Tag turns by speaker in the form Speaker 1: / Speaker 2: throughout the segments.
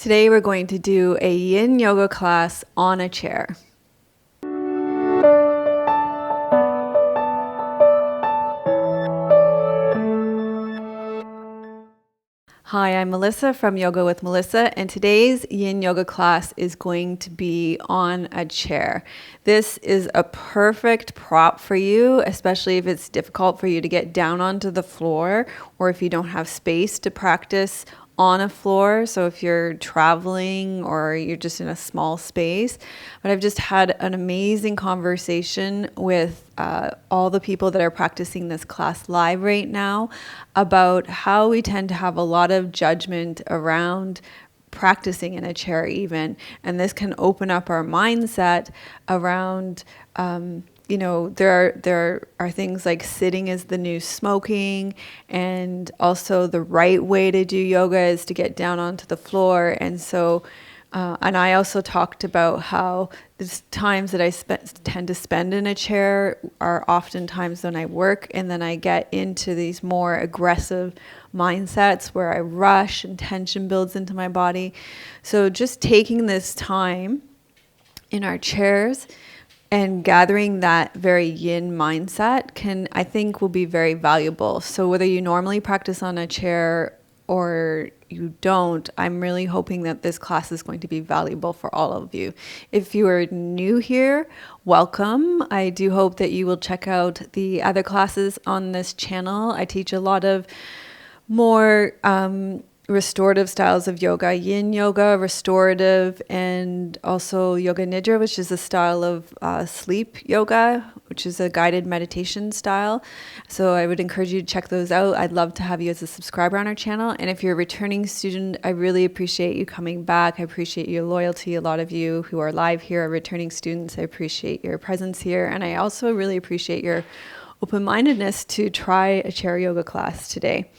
Speaker 1: Today we're going to do a yin yoga class on a chair. Hi, I'm Melissa from Yoga with Melissa, and today's yin yoga class is going to be on a chair. This is a perfect prop for you, especially if it's difficult for you to get down onto the floor or if you don't have space to practice on a floor. So if you're traveling or you're just in a small space. But I've just had an amazing conversation with all the people that are practicing this class live right now about how we tend to have a lot of judgment around practicing in a chair even, and this can open up our mindset around there are things like sitting is the new smoking, and also the right way to do yoga is to get down onto the floor. And so and I also talked about how the times that I tend to spend in a chair are often times when I work, and then I get into these more aggressive mindsets where I rush and tension builds into my body. So just taking this time in our chairs and gathering that very yin mindset I think will be very valuable. So whether you normally practice on a chair or you don't, I'm really hoping that this class is going to be valuable for all of you. If you are new here, welcome. I do hope that you will check out the other classes on this channel. I teach a lot of more restorative styles of yoga, yin yoga, restorative, and also yoga nidra, which is a style of sleep yoga, which is a guided meditation style. So I would encourage you to check those out. I'd love to have you as a subscriber on our channel. And if you're a returning student, I really appreciate you coming back. I appreciate your loyalty. A lot of you who are live here are returning students. I appreciate your presence here. And I also really appreciate your open-mindedness to try a chair yoga class today.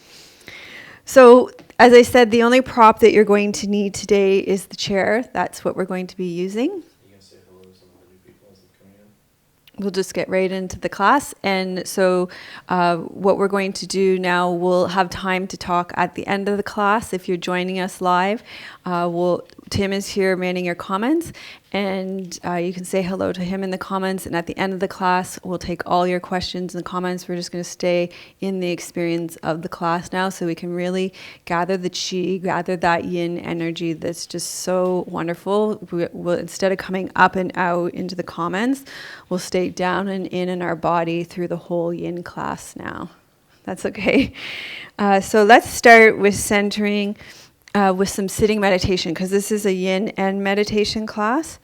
Speaker 1: So, as I said, the only prop that you're going to need today is the chair. That's what we're going to be using.
Speaker 2: You can say hello to some of the new people as they're coming in.
Speaker 1: We'll just get right into the class. And so what we're going to do now, we'll have time to talk at the end of the class. If you're joining us live, Tim is here manning your comments, and you can say hello to him in the comments. And at the end of the class, we'll take all your questions and comments. We're just going to stay in the experience of the class now so we can really gather the chi, gather that yin energy that's just so wonderful. We'll, instead of coming up and out into the comments, we'll stay down and in our body through the whole yin class now. That's okay. So let's start with centering with some sitting meditation, because this is a yin and meditation class.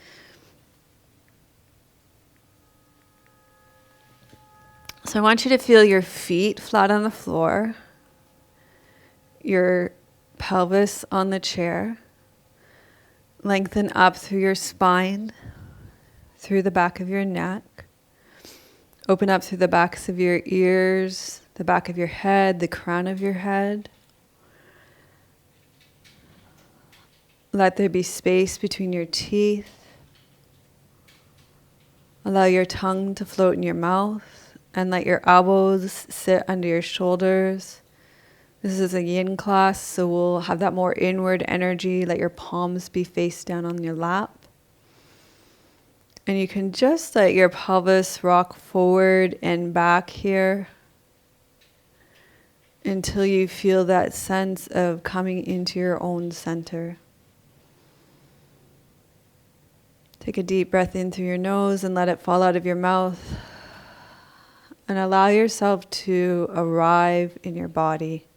Speaker 1: So I want you to feel your feet flat on the floor, your pelvis on the chair, lengthen up through your spine, through the back of your neck, open up through the backs of your ears, the back of your head, the crown of your head. Let there be space between your teeth. Allow your tongue to float in your mouth, and let your elbows sit under your shoulders. This is a yin class, so we'll have that more inward energy. Let your palms be face down on your lap. And you can just let your pelvis rock forward and back here until you feel that sense of coming into your own center. Take a deep breath in through your nose and let it fall out of your mouth. And allow yourself to arrive in your body.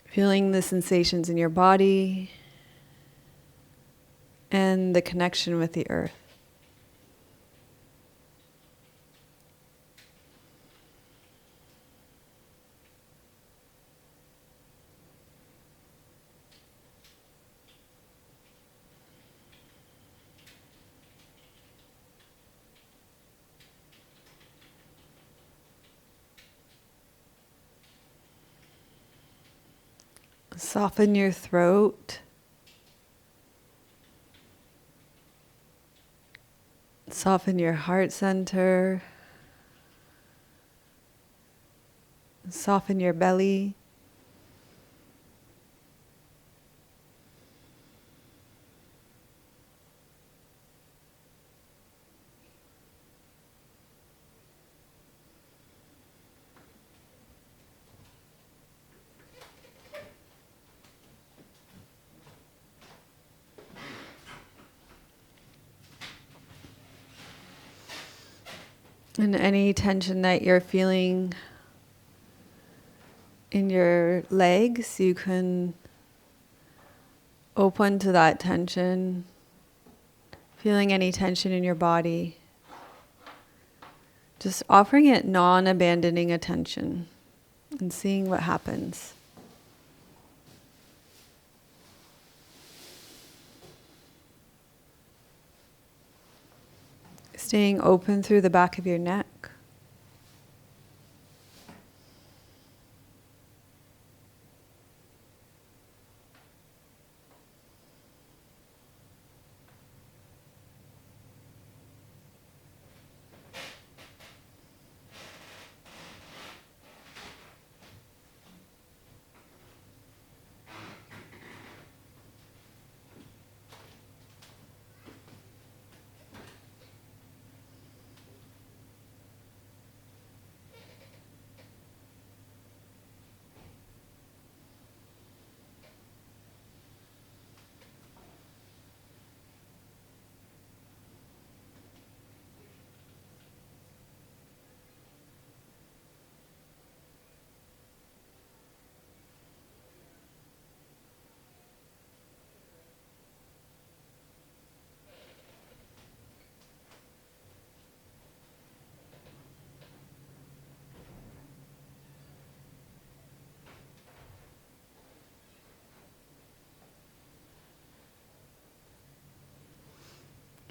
Speaker 1: Feeling the sensations in your body and the connection with the earth. Soften your throat. Soften your heart center. Soften your belly. And any tension that you're feeling in your legs, you can open to that tension. Feeling any tension in your body. Just offering it non-abandoning attention and seeing what happens. Staying open through the back of your neck.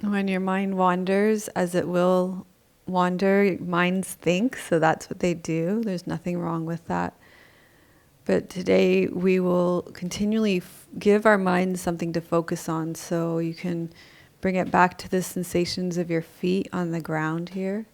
Speaker 1: When your mind wanders, as it will wander, minds think, so that's what they do. There's nothing wrong with that. But today we will continually give our minds something to focus on, so you can bring it back to the sensations of your feet on the ground here.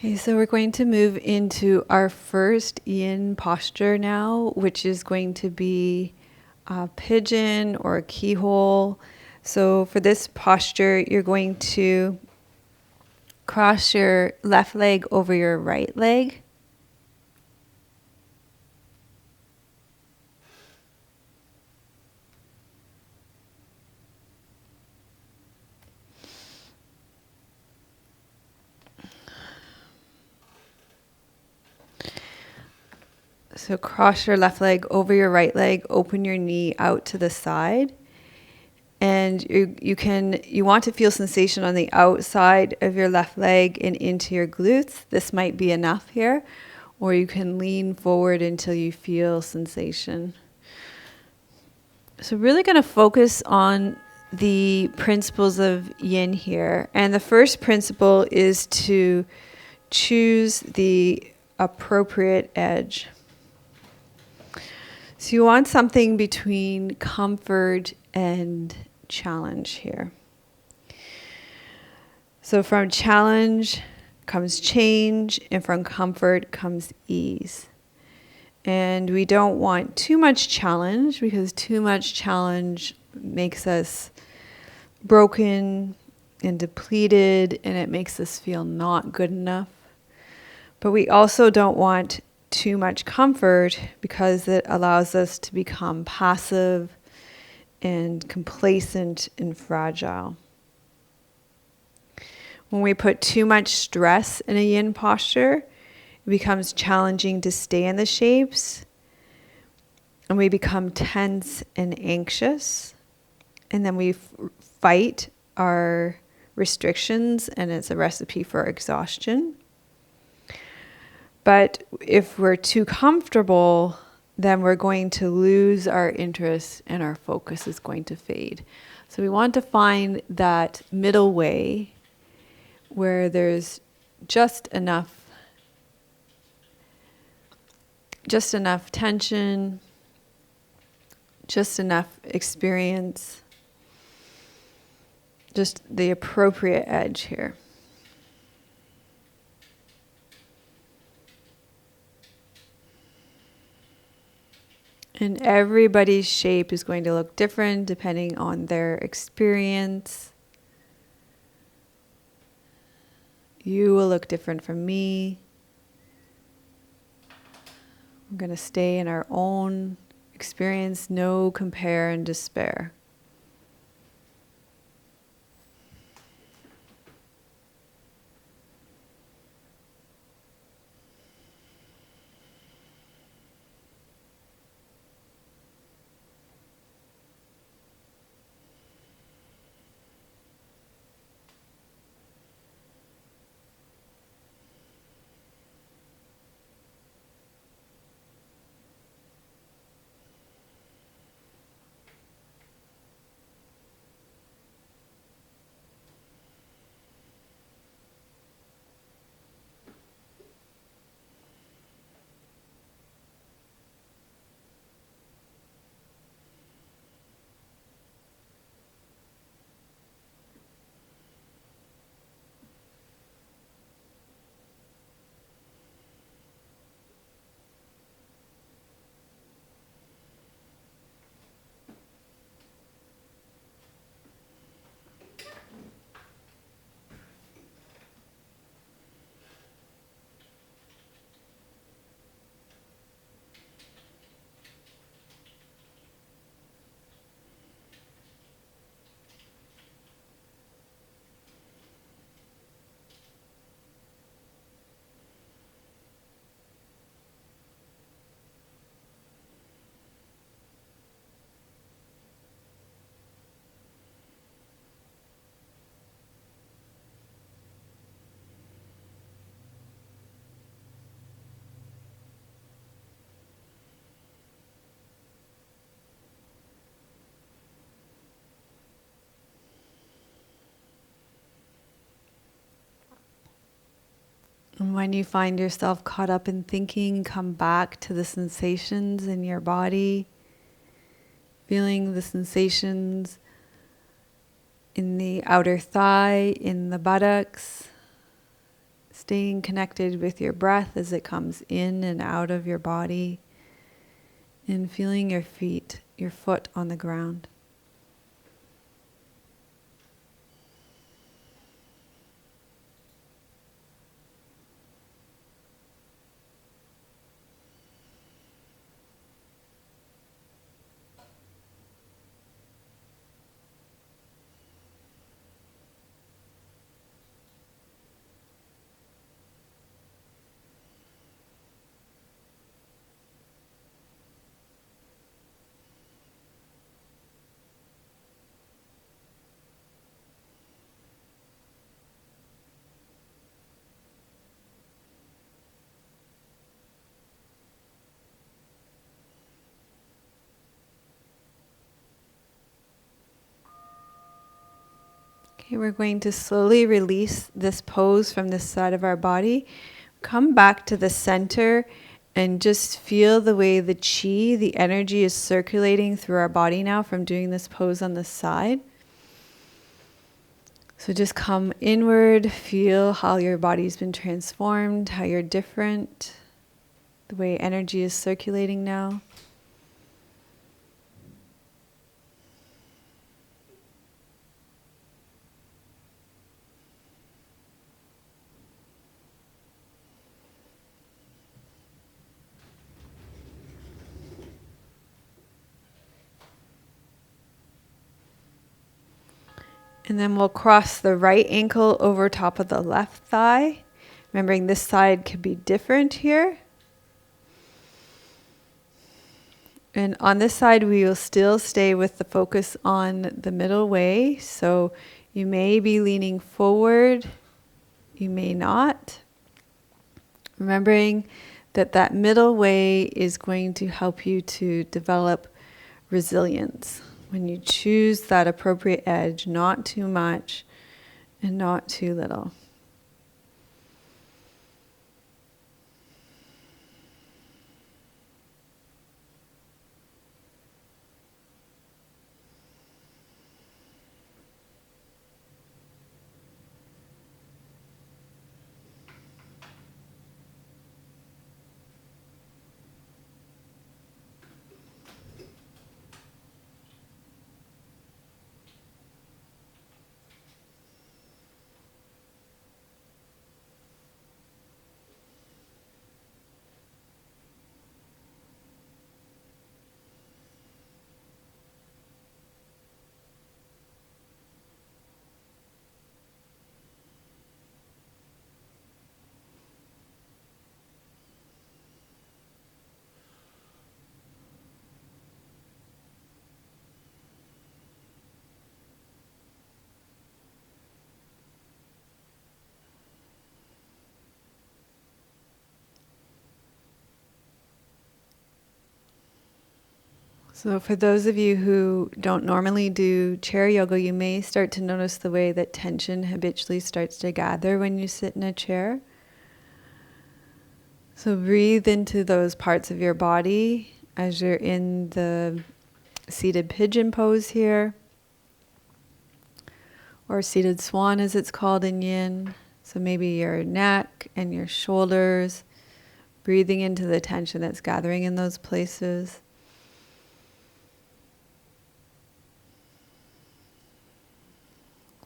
Speaker 1: Okay, so we're going to move into our first yin posture now, which is going to be a pigeon or a keyhole. So for this posture, you're going to cross your left leg over your right leg. So cross your left leg over your right leg, open your knee out to the side. And you want to feel sensation on the outside of your left leg and into your glutes. This might be enough here. Or you can lean forward until you feel sensation. So really going to focus on the principles of yin here. And the first principle is to choose the appropriate edge. So you want something between comfort and challenge here. So from challenge comes change, and from comfort comes ease. And we don't want too much challenge, because too much challenge makes us broken and depleted, and it makes us feel not good enough. But we also don't want too much comfort, because it allows us to become passive and complacent and fragile. When we put too much stress in a yin posture, it becomes challenging to stay in the shapes, and we become tense and anxious, and then we fight our restrictions, and it's a recipe for exhaustion. But if we're too comfortable, then we're going to lose our interest and our focus is going to fade. So we want to find that middle way where there's just enough just enough tension, just enough experience, just the appropriate edge here. And everybody's shape is going to look different depending on their experience. You will look different from me. We're going to stay in our own experience, no compare and despair. And when you find yourself caught up in thinking, come back to the sensations in your body, feeling the sensations in the outer thigh, in the buttocks, staying connected with your breath as it comes in and out of your body, and feeling your feet, your foot on the ground. Okay, we're going to slowly release this pose from this side of our body. Come back to the center and just feel the way the chi, the energy is circulating through our body now from doing this pose on the side. So just come inward, feel how your body's been transformed, how you're different, the way energy is circulating now. And then we'll cross the right ankle over top of the left thigh. Remembering this side could be different here. And on this side, we will still stay with the focus on the middle way. So you may be leaning forward, you may not. Remembering that that middle way is going to help you to develop resilience. When you choose that appropriate edge, not too much and not too little. So for those of you who don't normally do chair yoga, you may start to notice the way that tension habitually starts to gather when you sit in a chair. So breathe into those parts of your body as you're in the seated pigeon pose here, or seated swan as it's called in yin. So maybe your neck and your shoulders, breathing into the tension that's gathering in those places.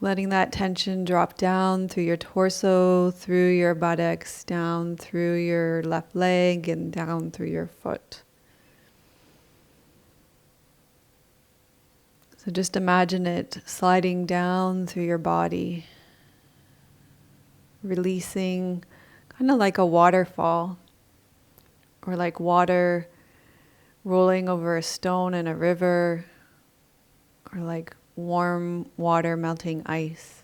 Speaker 1: Letting that tension drop down through your torso, through your buttocks, down through your left leg, and down through your foot. So just imagine it sliding down through your body, releasing kind of like a waterfall, or like water rolling over a stone in a river, or like warm water melting ice.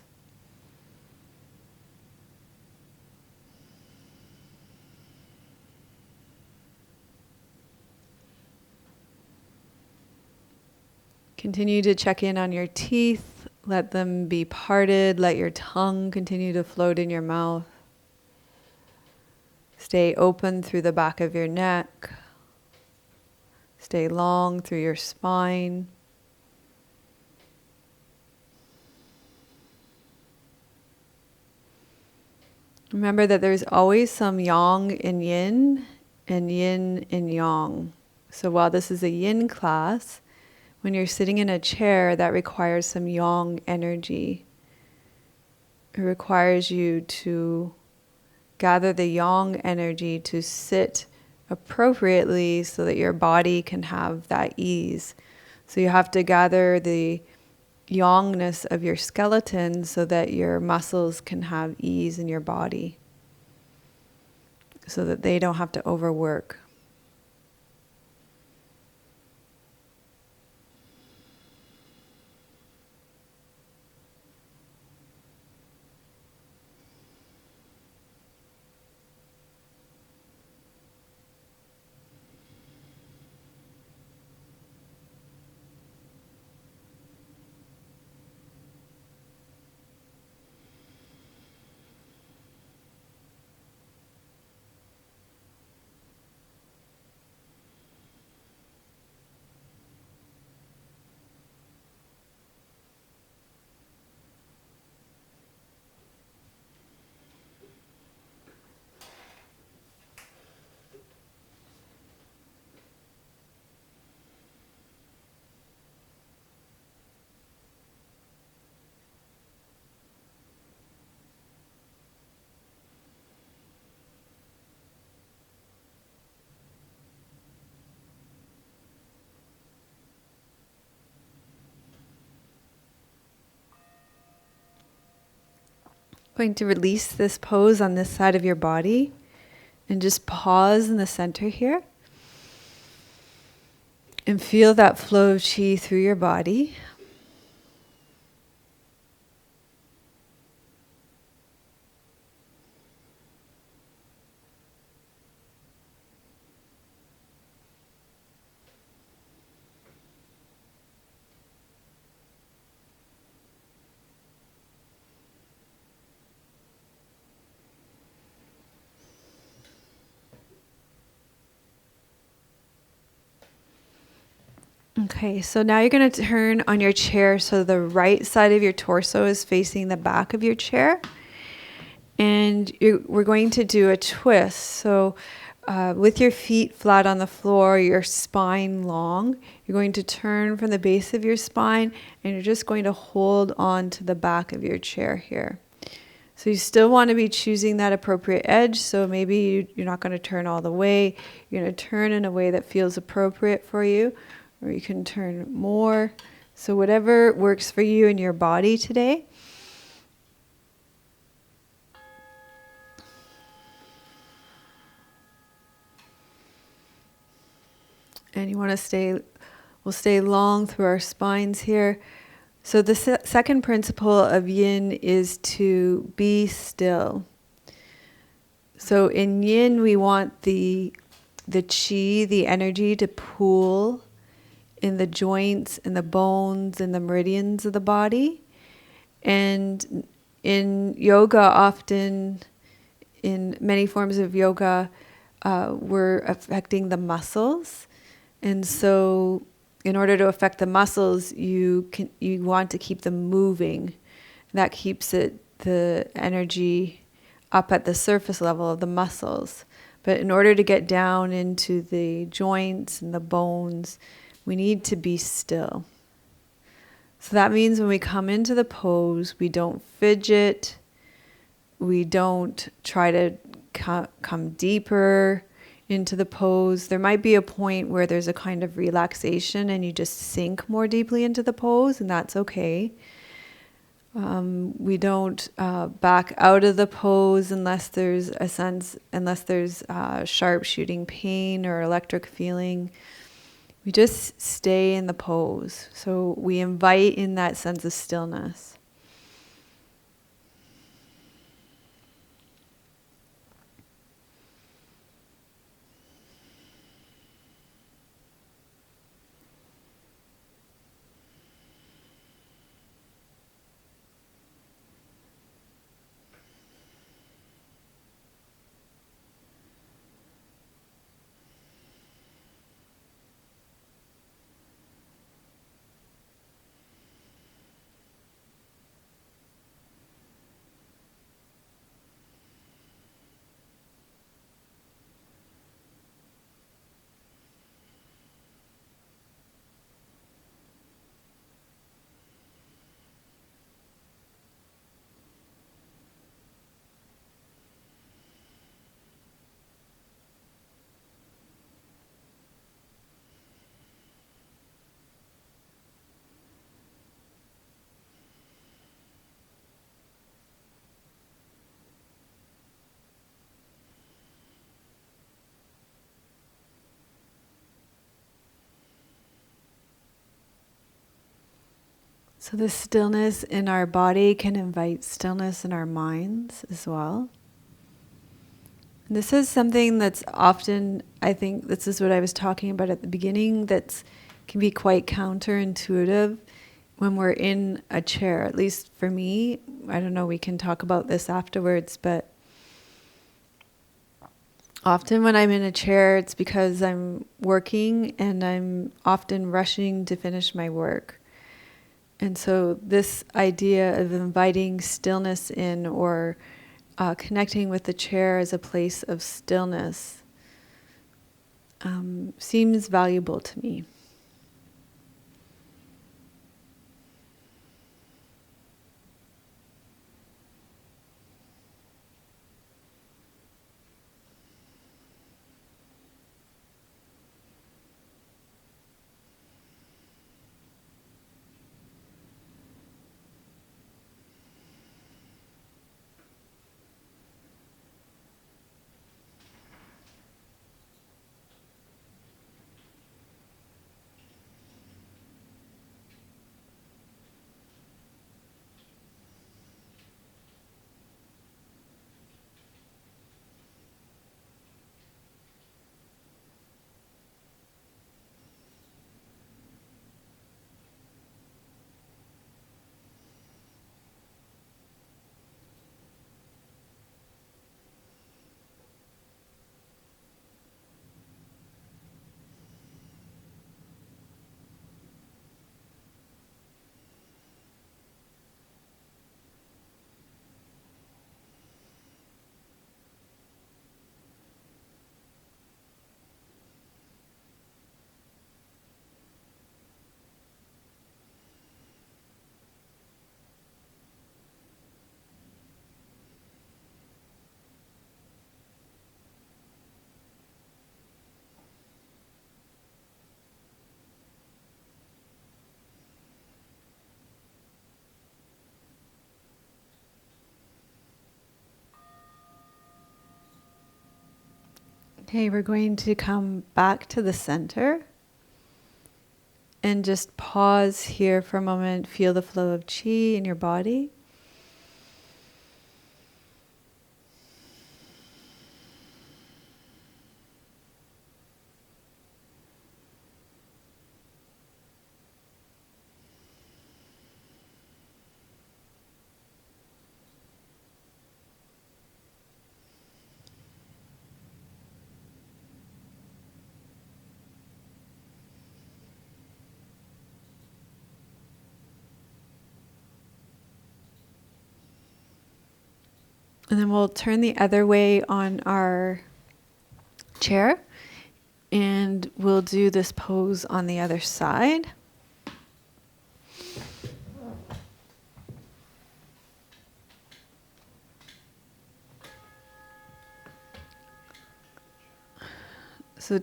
Speaker 1: Continue to check in on your teeth. Let them be parted. Let your tongue continue to float in your mouth. Stay open through the back of your neck. Stay long through your spine. Remember that there's always some yang in yin and yin in yang. So while this is a yin class, when you're sitting in a chair, that requires some yang energy. It requires you to gather the yang energy to sit appropriately so that your body can have that ease. So you have to gather the yangness of your skeleton so that your muscles can have ease in your body, so that they don't have to overwork. Going to release this pose on this side of your body and just pause in the center here and feel that flow of chi through your body. Okay, so now you're going to turn on your chair so the right side of your torso is facing the back of your chair. And we're going to do a twist. So with your feet flat on the floor, your spine long, you're going to turn from the base of your spine and you're just going to hold on to the back of your chair here. So you still want to be choosing that appropriate edge. So maybe you're not going to turn all the way. You're going to turn in a way that feels appropriate for you. Or you can turn more. So whatever works for you and your body today. And you want to we'll stay long through our spines here. So the second principle of yin is to be still. So in yin, we want the chi, the energy to pool in the joints and the bones and the meridians of the body. And in yoga, often in many forms of yoga, we're affecting the muscles. And so in order to affect the muscles, you want to keep them moving. That keeps the energy up at the surface level of the muscles. But in order to get down into the joints and the bones, we need to be still. So that means when we come into the pose, we don't fidget, we don't try to come deeper into the pose. There might be a point where there's a kind of relaxation and you just sink more deeply into the pose, and that's okay. We don't back out of the pose unless there's sharp shooting pain or electric feeling. We just stay in the pose. So we invite in that sense of stillness. So the stillness in our body can invite stillness in our minds as well. And this is something that's often, I think this is what I was talking about at the beginning, that can be quite counterintuitive when we're in a chair. At least for me, I don't know, we can talk about this afterwards, but often when I'm in a chair, it's because I'm working and I'm often rushing to finish my work. And so this idea of inviting stillness in, or connecting with the chair as a place of stillness, seems valuable to me. Okay, we're going to come back to the center and just pause here for a moment. Feel the flow of chi in your body. And then we'll turn the other way on our chair, and we'll do this pose on the other side. So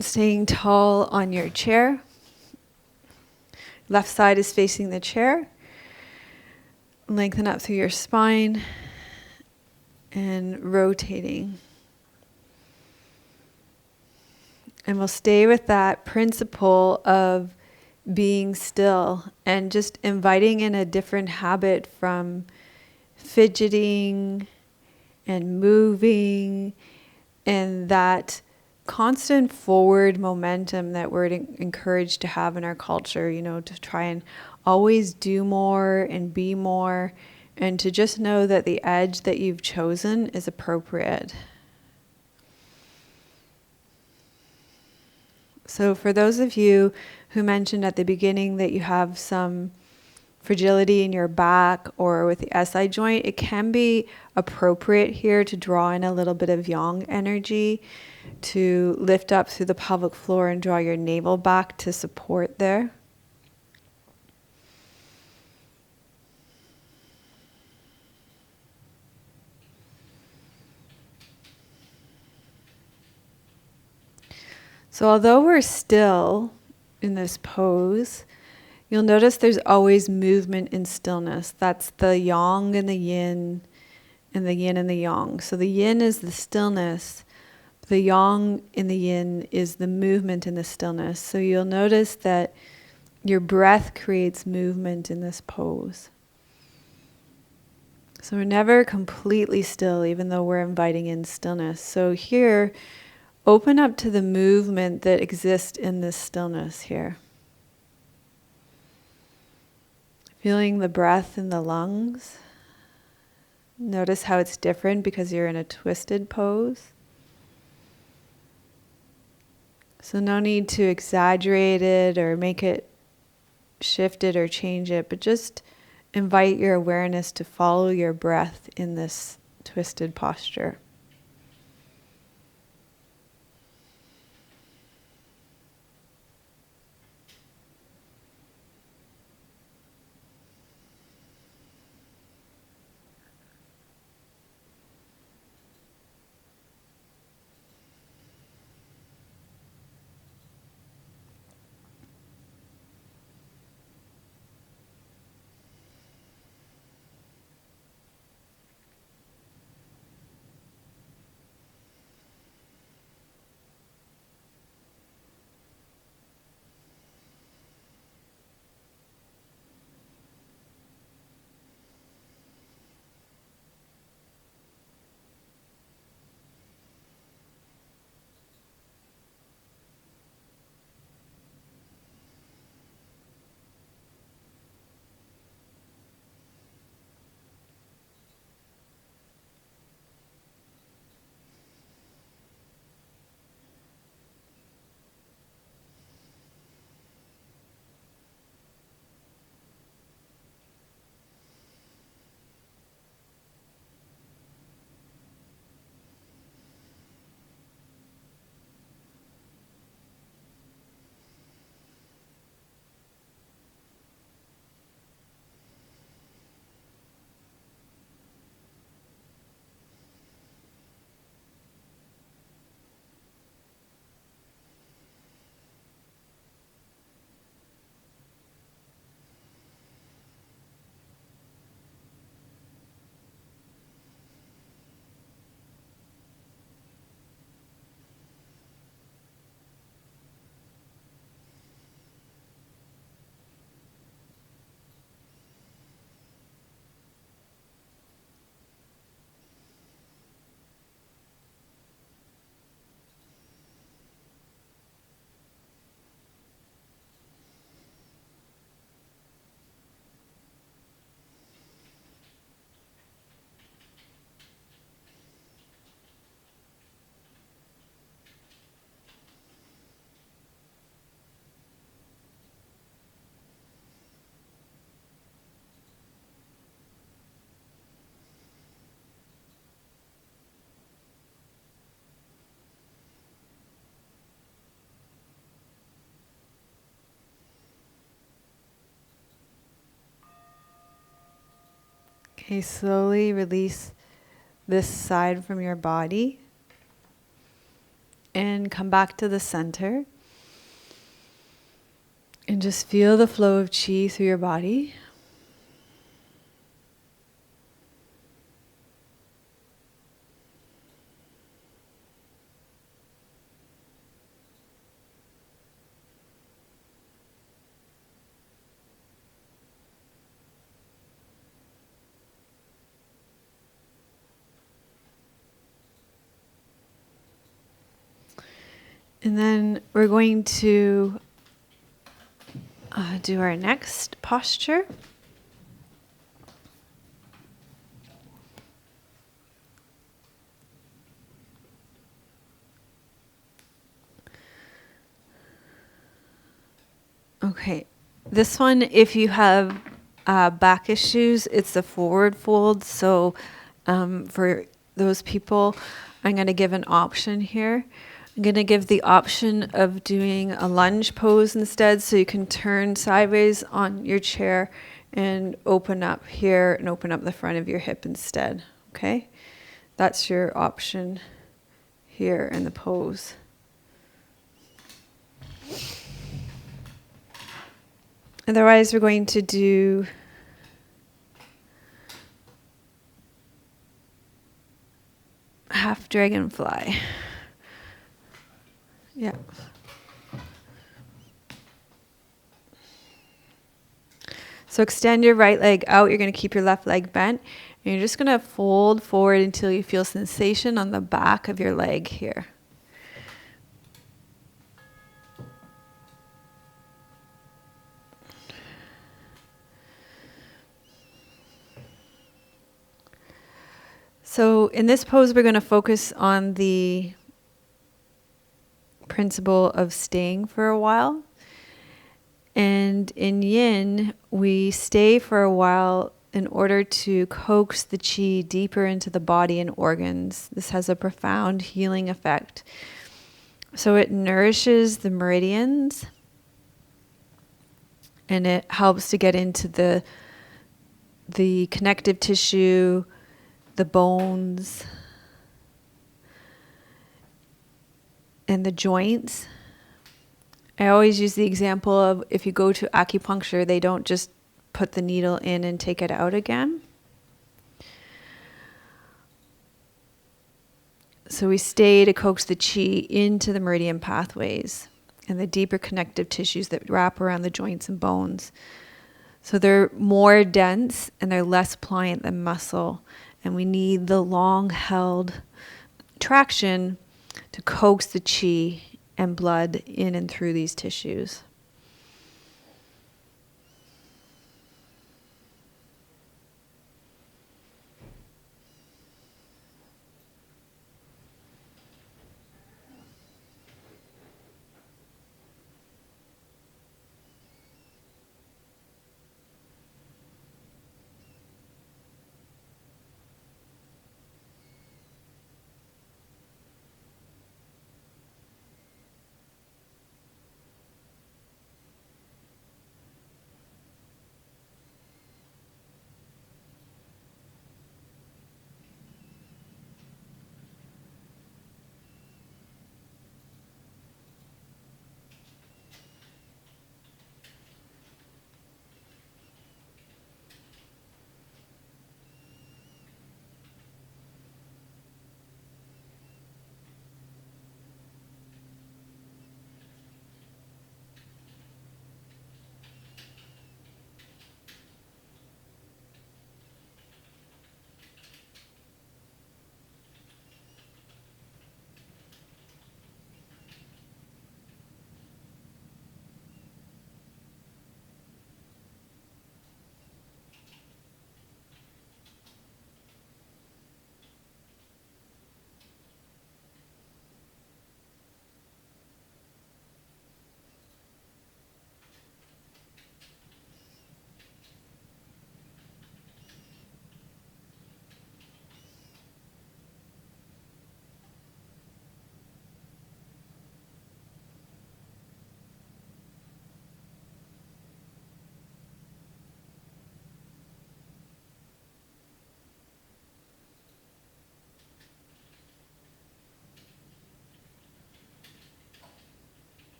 Speaker 1: staying tall on your chair. Left side is facing the chair. Lengthen up through your spine and rotating. And we'll stay with that principle of being still and just inviting in a different habit from fidgeting and moving, and that constant forward momentum that we're encouraged to have in our culture, to try and always do more and be more, and to just know that the edge that you've chosen is appropriate. So for those of you who mentioned at the beginning that you have some fragility in your back or with the SI joint, it can be appropriate here to draw in a little bit of yang energy to lift up through the pelvic floor and draw your navel back to support there. So although we're still in this pose, you'll notice there's always movement in stillness. That's the yang and the yin and the yin and the yang. So the yin is the stillness. The yang in the yin is the movement in the stillness. So you'll notice that your breath creates movement in this pose. So we're never completely still, even though we're inviting in stillness. So here, open up to the movement that exists in this stillness here. Feeling the breath in the lungs. Notice how it's different because you're in a twisted pose. So no need to exaggerate it or make it shift it or change it, but just invite your awareness to follow your breath in this twisted posture. Okay, slowly release this side from your body and come back to the center. And just feel the flow of chi through your body. And then we're going to do our next posture. Okay, this one, if you have back issues, it's a forward fold. So for those people, I'm going to give an option here. I'm going to give the option of doing a lunge pose instead, so you can turn sideways on your chair and open up here and open up the front of your hip instead. Okay, that's your option here in the pose. Otherwise, we're going to do half dragonfly. Yeah. So extend your right leg out. You're going to keep your left leg bent. And you're just going to fold forward until you feel sensation on the back of your leg here. So in this pose, we're going to focus on the principle of staying for a while. And in yin, we stay for a while in order to coax the chi deeper into the body and organs. This has a profound healing effect. So it nourishes the meridians, and it helps to get into the connective tissue, the bones, and the joints. I always use the example of if you go to acupuncture, they don't just put the needle in and take it out again. So we stay to coax the chi into the meridian pathways and the deeper connective tissues that wrap around the joints and bones. So they're more dense and they're less pliant than muscle. And we need the long-held traction to coax the chi and blood in and through these tissues.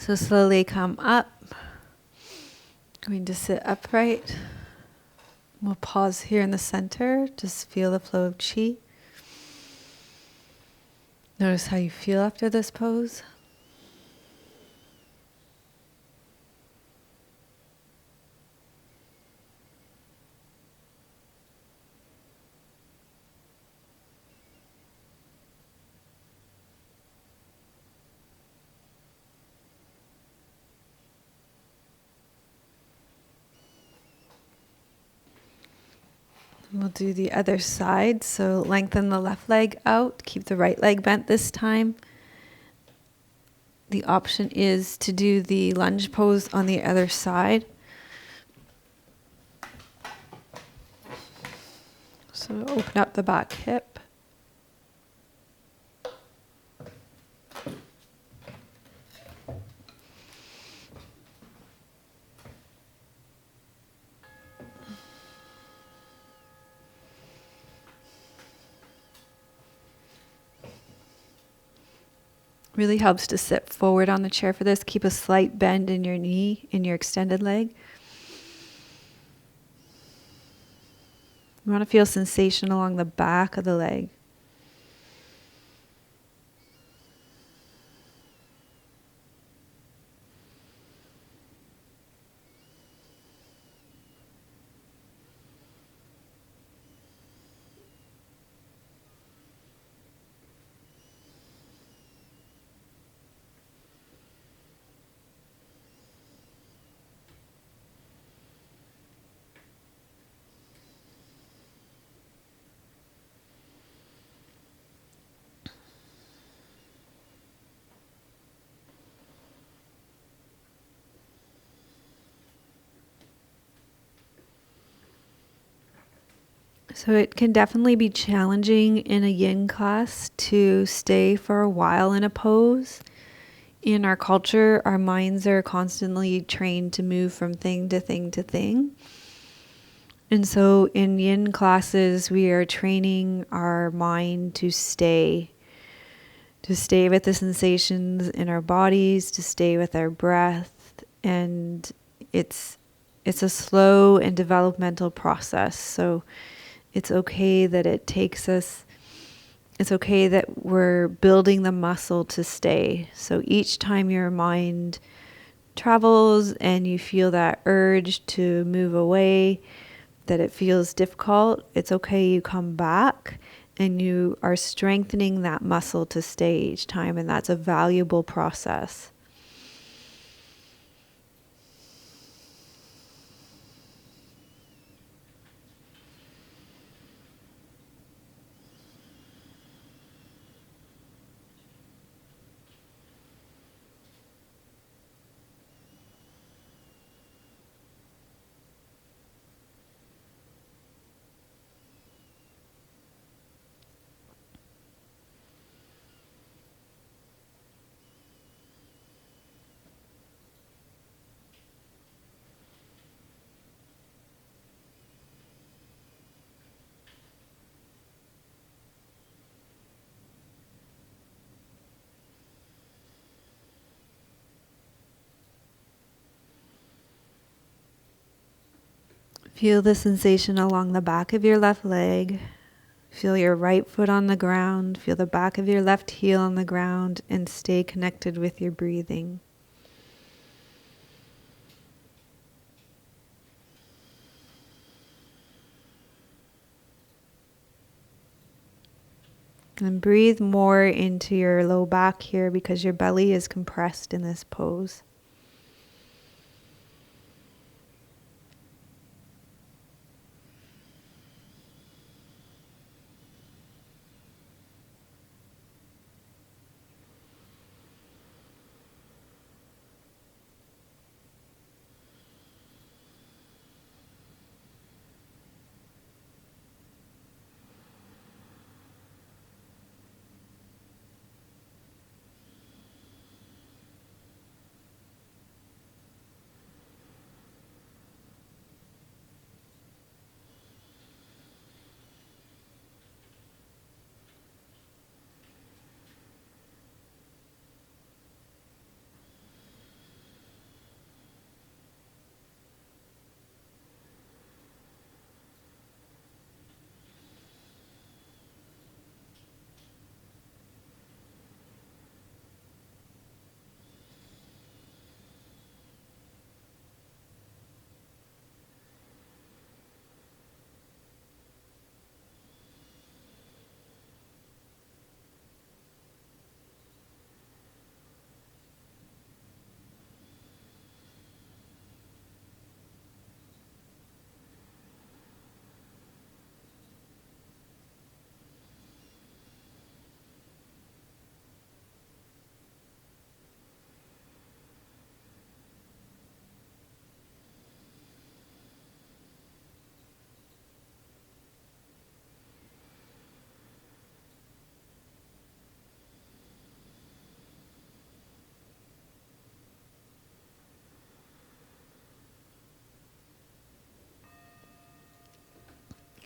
Speaker 1: So slowly come up. Going to sit upright. We'll pause here in the center. Just feel the flow of chi. Notice how you feel after this pose. We'll do the other side. So lengthen the left leg out. Keep the right leg bent this time. The option is to do the lunge pose on the other side. So open up the back hip. Really helps to sit forward on the chair for this. Keep a slight bend in your knee, in your extended leg. You want to feel sensation along the back of the leg. So it can definitely be challenging in a yin class to stay for a while in a pose. In our culture, our minds are constantly trained to move from thing to thing to thing. And so in yin classes, we are training our mind to stay with the sensations in our bodies, to stay with our breath. And it's a slow and developmental process. So it's okay that it takes us, it's okay that we're building the muscle to stay. So each time your mind travels and you feel that urge to move away, that it feels difficult, it's okay, you come back and you are strengthening that muscle to stay each time, and that's a valuable process. Feel the sensation along the back of your left leg. Feel your right foot on the ground. Feel the back of your left heel on the ground, and stay connected with your breathing. And breathe more into your low back here because your belly is compressed in this pose.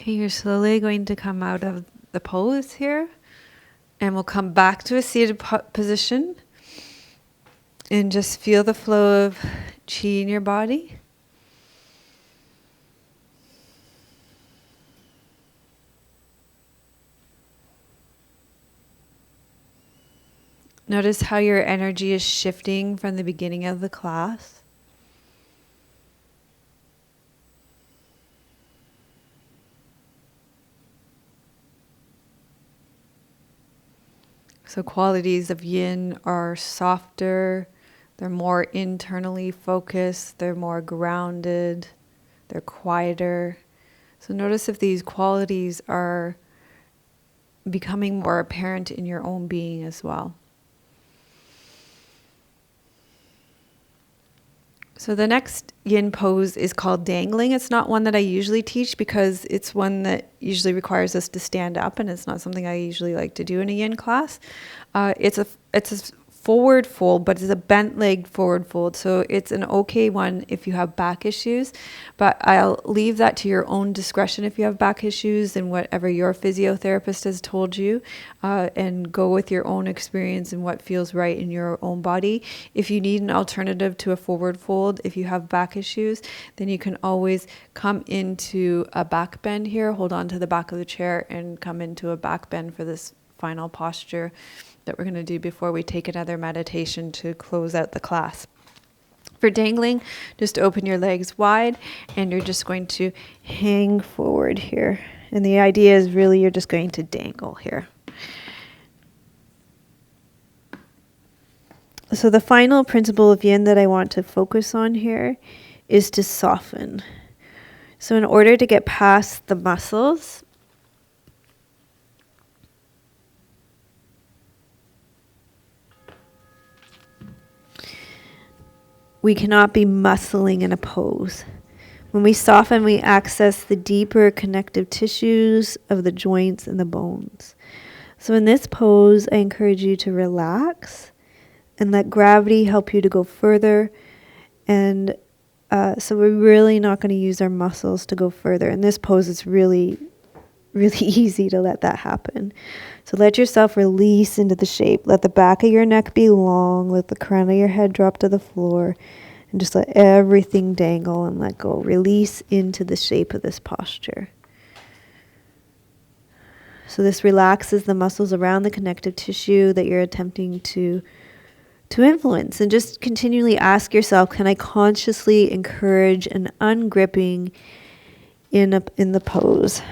Speaker 1: Okay, you're slowly going to come out of the pose here, and we'll come back to a seated position and just feel the flow of chi in your body. Notice how your energy is shifting from the beginning of the class. So qualities of yin are softer, they're more internally focused, they're more grounded, they're quieter. So notice if these qualities are becoming more apparent in your own being as well. So the next yin pose is called Dangling. It's not one that I usually teach because it's one that usually requires us to stand up, and it's not something I usually like to do in a yin class. It's a forward fold, but it's a bent leg forward fold. So it's an okay one if you have back issues, but I'll leave that to your own discretion if you have back issues and whatever your physiotherapist has told you, and go with your own experience and what feels right in your own body. If you need an alternative to a forward fold, if you have back issues, then you can always come into a back bend here, hold on to the back of the chair and come into a back bend for this final posture that we're going to do before we take another meditation to close out the class. For dangling, just open your legs wide and you're just going to hang forward here. And the idea is really you're just going to dangle here. So the final principle of yin that I want to focus on here is to soften. So in order to get past the muscles, we cannot be muscling in a pose. When we soften, we access the deeper connective tissues of the joints and the bones. So in this pose, I encourage you to relax and let gravity help you to go further. And so we're really not going to use our muscles to go further. In this pose, it's really, really easy to let that happen. So let yourself release into the shape. Let the back of your neck be long. Let the crown of your head drop to the floor. And just let everything dangle and let go. Release into the shape of this posture. So this relaxes the muscles around the connective tissue that you're attempting to influence. And just continually ask yourself, can I consciously encourage an ungripping in the pose?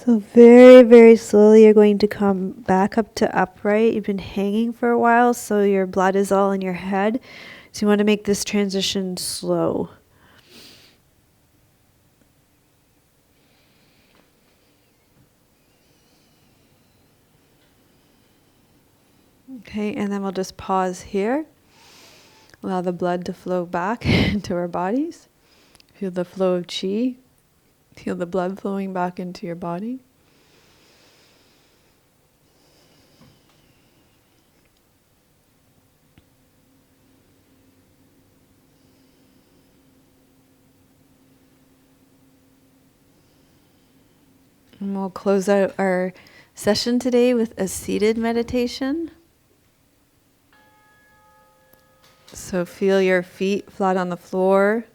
Speaker 1: So very, very slowly you're going to come back up to upright. You've been hanging for a while, so your blood is all in your head. So you want to make this transition slow. Okay, and then we'll just pause here. Allow the blood to flow back into our bodies. Feel the flow of chi. Feel the blood flowing back into your body. And we'll close out our session today with a seated meditation. So feel your feet flat on the floor.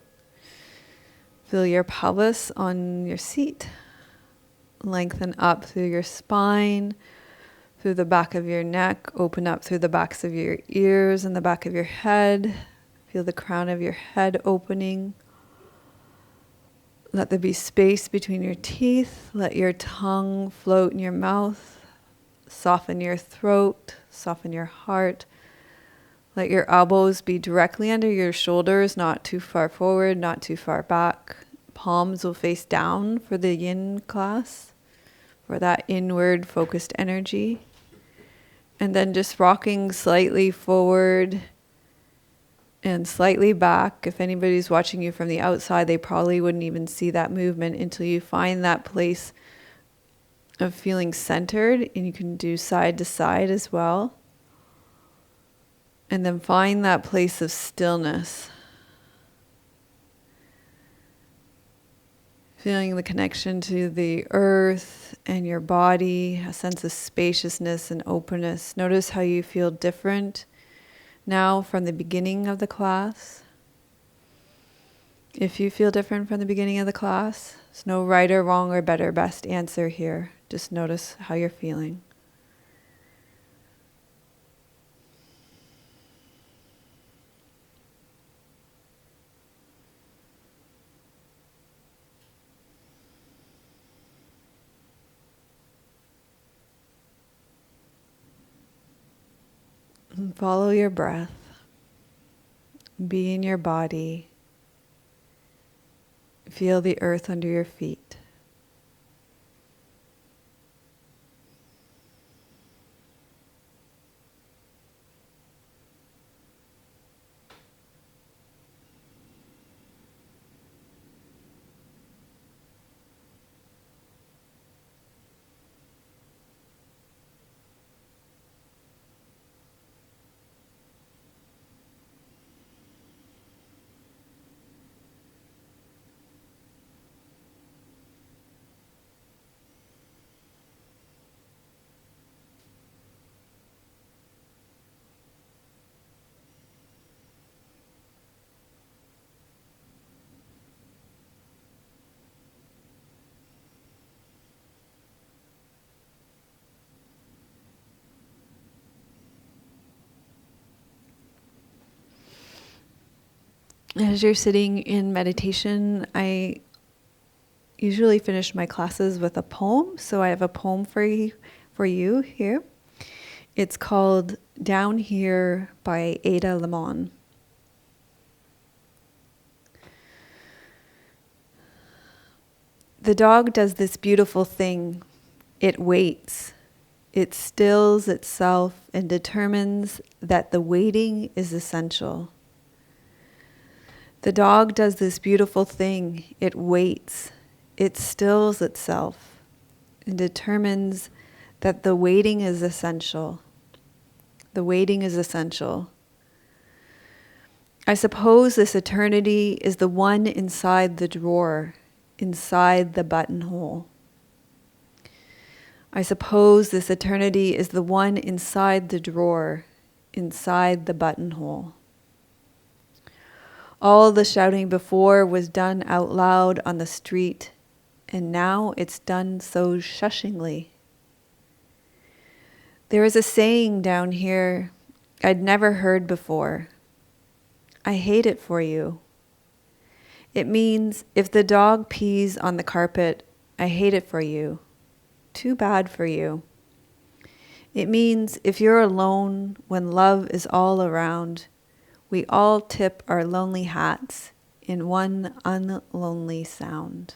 Speaker 1: Feel your pelvis on your seat. Lengthen up through your spine, through the back of your neck. Open up through the backs of your ears and the back of your head. Feel the crown of your head opening. Let there be space between your teeth. Let your tongue float in your mouth. Soften your throat. Soften your heart. Let your elbows be directly under your shoulders, not too far forward, not too far back. Palms will face down for the yin class, for that inward focused energy. And then just rocking slightly forward and slightly back. If anybody's watching you from the outside, they probably wouldn't even see that movement until you find that place of feeling centered. And you can do side to side as well. And then find that place of stillness. Feeling the connection to the earth and your body, a sense of spaciousness and openness. Notice how you feel different now from the beginning of the class. If you feel different from the beginning of the class, there's no right or wrong or better, best answer here. Just notice how you're feeling. And follow your breath. Be in your body. Feel the earth under your feet. As you're sitting in meditation, I usually finish my classes with a poem. So I have a poem for you here. It's called Down Here by Ada Limon. The dog does this beautiful thing. It waits. It stills itself and determines that the waiting is essential. The dog does this beautiful thing. It waits. It stills itself and determines that the waiting is essential. The waiting is essential. I suppose this eternity is the one inside the drawer, inside the buttonhole. I suppose this eternity is the one inside the drawer, inside the buttonhole. All the shouting before was done out loud on the street, and now it's done so shushingly. There is a saying down here I'd never heard before. I hate it for you. It means if the dog pees on the carpet, I hate it for you. too bad for you. It means if you're alone when love is all around, we all tip our lonely hats in one unlonely sound.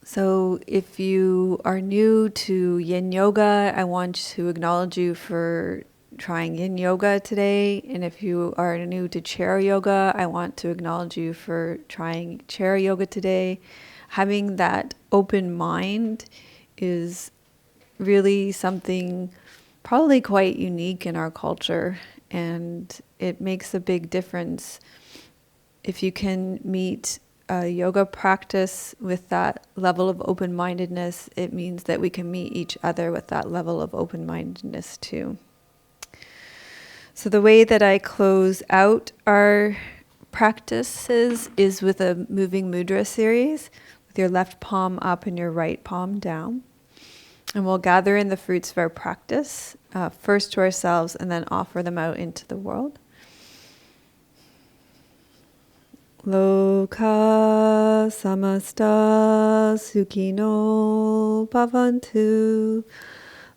Speaker 1: So if you are new to Yin Yoga, I want to acknowledge you for trying Yin Yoga today. And if you are new to Chair Yoga, I want to acknowledge you for trying Chair Yoga today. Having that open mind is really something probably quite unique in our culture. And it makes a big difference if you can meet a yoga practice with that level of open-mindedness. It means that we can meet each other with that level of open-mindedness too. So the way that I close out our practices is with a moving mudra series, with your left palm up and your right palm down. And we'll gather in the fruits of our practice, first to ourselves and then offer them out into the world. Loka samasta sukhino bhavantu.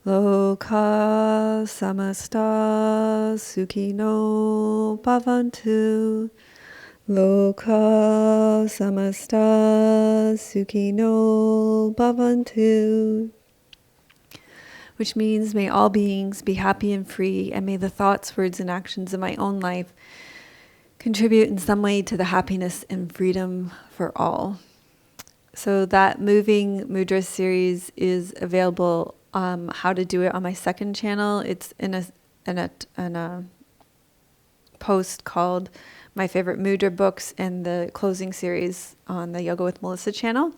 Speaker 1: Loka samasta sukhino bhavantu. Loka samasta sukhino bhavantu. Which means may all beings be happy and free, and may the thoughts, words, and actions of my own life contribute in some way to the happiness and freedom for all. So that moving mudra series is available. How to do it on my second channel. It's in a post called My Favorite Mudra Books and the closing series on the Yoga with Melissa channel.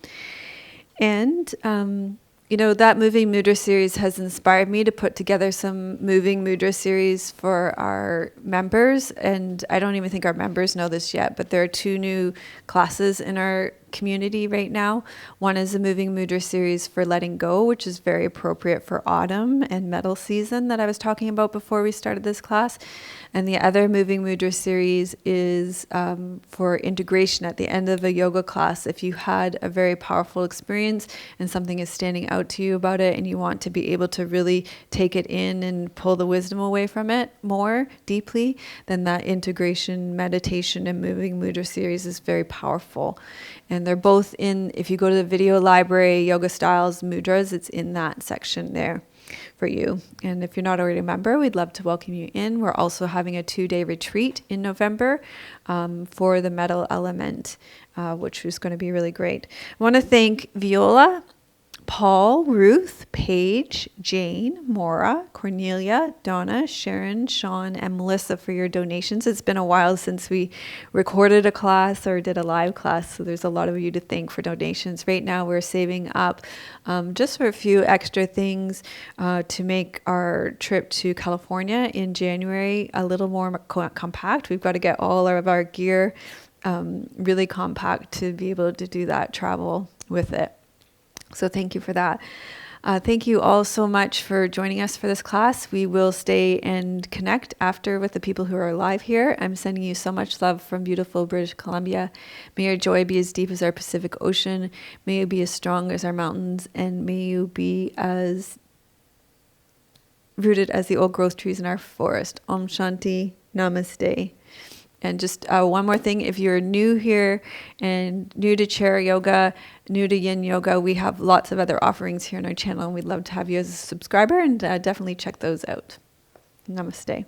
Speaker 1: And that moving mudra series has inspired me to put together some moving mudra series for our members. And I don't even think our members know this yet, but there are 2 new classes in our community right now. One is a moving mudra series for letting go, which is very appropriate for autumn and metal season that I was talking about before we started this class. And the other moving mudra series is for integration at the end of a yoga class. If you had a very powerful experience and something is standing out to you about it and you want to be able to really take it in and pull the wisdom away from it more deeply, then that integration, meditation, and moving mudra series is very powerful. And they're both if you go to the video library, Yoga Styles Mudras, it's in that section there for you. And if you're not already a member, we'd love to welcome you in. We're also having a 2-day retreat in November for the metal element, which is going to be really great. I want to thank Viola, Paul, Ruth, Paige, Jane, Maura, Cornelia, Donna, Sharon, Sean, and Melissa for your donations. It's been a while since we recorded a class or did a live class, so there's a lot of you to thank for donations. Right now we're saving up just for a few extra things to make our trip to California in January a little more compact. We've got to get all of our gear really compact to be able to do that travel with it. So thank you for that. Thank you all so much for joining us for this class. We will stay and connect after with the people who are live here. I'm sending you so much love from beautiful British Columbia. May your joy be as deep as our Pacific Ocean. May you be as strong as our mountains. And may you be as rooted as the old growth trees in our forest. Om Shanti. Namaste. And just one more thing, if you're new here and new to chair yoga, new to yin yoga, we have lots of other offerings here on our channel, and we'd love to have you as a subscriber, and definitely check those out. Namaste.